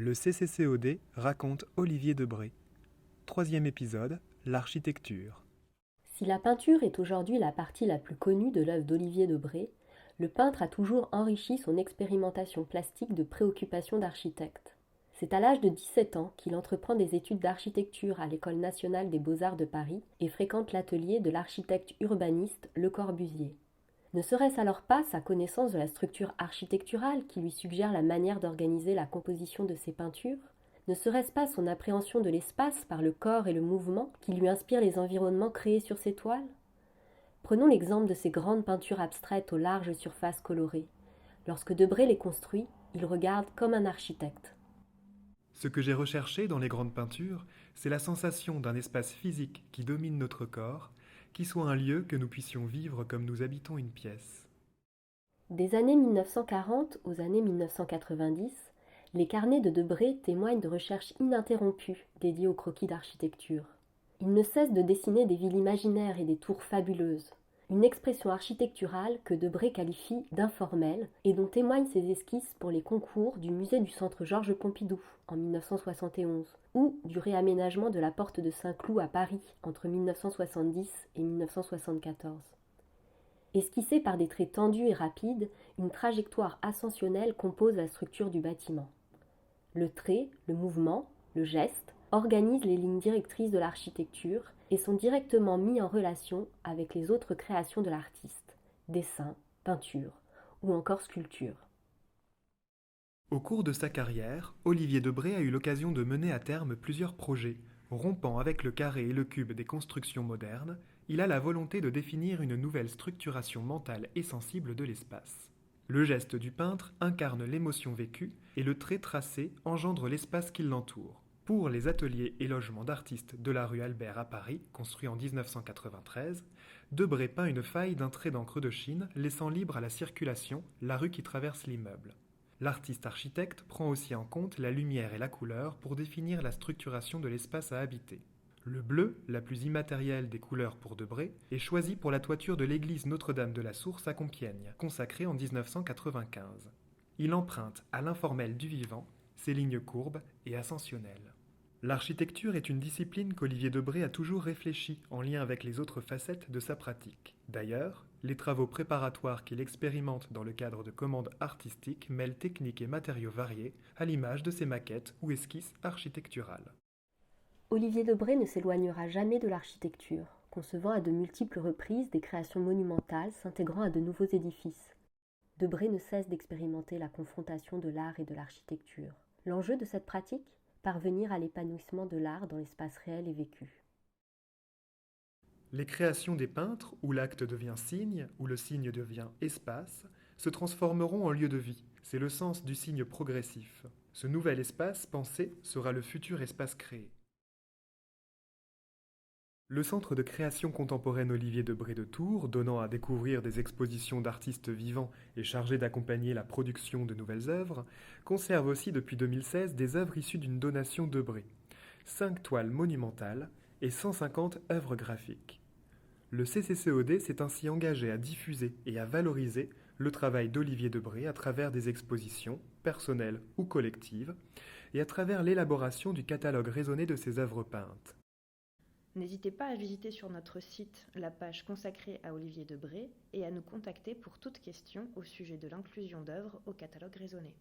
Le CCCOD raconte Olivier Debré. Troisième épisode, l'architecture. Si la peinture est aujourd'hui la partie la plus connue de l'œuvre d'Olivier Debré, le peintre a toujours enrichi son expérimentation plastique de préoccupations d'architecte. C'est à l'âge de 17 ans qu'il entreprend des études d'architecture à l'École nationale des beaux-arts de Paris et fréquente l'atelier de l'architecte urbaniste Le Corbusier. Ne serait-ce alors pas sa connaissance de la structure architecturale qui lui suggère la manière d'organiser la composition de ses peintures? Ne serait-ce pas son appréhension de l'espace par le corps et le mouvement qui lui inspire les environnements créés sur ses toiles? Prenons l'exemple de ces grandes peintures abstraites aux larges surfaces colorées. Lorsque Debré les construit, il regarde comme un architecte. Ce que j'ai recherché dans les grandes peintures, c'est la sensation d'un espace physique qui domine notre corps, qui soit un lieu que nous puissions vivre comme nous habitons une pièce. Des années 1940 aux années 1990, les carnets de Debré témoignent de recherches ininterrompues dédiées au croquis d'architecture. Il ne cesse de dessiner des villes imaginaires et des tours fabuleuses, une expression architecturale que Debré qualifie d'informelle et dont témoignent ses esquisses pour les concours du musée du Centre Georges Pompidou en 1971 ou du réaménagement de la porte de Saint-Cloud à Paris entre 1970 et 1974. Esquissée par des traits tendus et rapides, une trajectoire ascensionnelle compose la structure du bâtiment. Le trait, le mouvement, le geste organisent les lignes directrices de l'architecture et sont directement mis en relation avec les autres créations de l'artiste, dessin, peinture ou encore sculpture. Au cours de sa carrière, Olivier Debré a eu l'occasion de mener à terme plusieurs projets. Rompant avec le carré et le cube des constructions modernes, il a la volonté de définir une nouvelle structuration mentale et sensible de l'espace. Le geste du peintre incarne l'émotion vécue et le trait tracé engendre l'espace qui l'entoure. Pour les ateliers et logements d'artistes de la rue Albert à Paris, construit en 1993, Debré peint une faille d'un trait d'encre de Chine laissant libre à la circulation la rue qui traverse l'immeuble. L'artiste architecte prend aussi en compte la lumière et la couleur pour définir la structuration de l'espace à habiter. Le bleu, la plus immatérielle des couleurs pour Debré, est choisi pour la toiture de l'église Notre-Dame de la Source à Compiègne, consacrée en 1995. Il emprunte à l'informel du vivant ses lignes courbes et ascensionnelles. L'architecture est une discipline qu'Olivier Debré a toujours réfléchie en lien avec les autres facettes de sa pratique. D'ailleurs, les travaux préparatoires qu'il expérimente dans le cadre de commandes artistiques mêlent techniques et matériaux variés, à l'image de ses maquettes ou esquisses architecturales. Olivier Debré ne s'éloignera jamais de l'architecture, concevant à de multiples reprises des créations monumentales s'intégrant à de nouveaux édifices. Debré ne cesse d'expérimenter la confrontation de l'art et de l'architecture. L'enjeu de cette pratique? Parvenir à l'épanouissement de l'art dans l'espace réel et vécu. Les créations des peintres, où l'acte devient signe, où le signe devient espace, se transformeront en lieu de vie. C'est le sens du signe progressif. Ce nouvel espace pensé sera le futur espace créé. Le Centre de création contemporaine Olivier Debré de Tours, donnant à découvrir des expositions d'artistes vivants et chargé d'accompagner la production de nouvelles œuvres, conserve aussi depuis 2016 des œuvres issues d'une donation Debré, 5 toiles monumentales et 150 œuvres graphiques. Le CCCOD s'est ainsi engagé à diffuser et à valoriser le travail d'Olivier Debré à travers des expositions, personnelles ou collectives, et à travers l'élaboration du catalogue raisonné de ses œuvres peintes. N'hésitez pas à visiter sur notre site la page consacrée à Olivier Debré et à nous contacter pour toute question au sujet de l'inclusion d'œuvres au catalogue raisonné.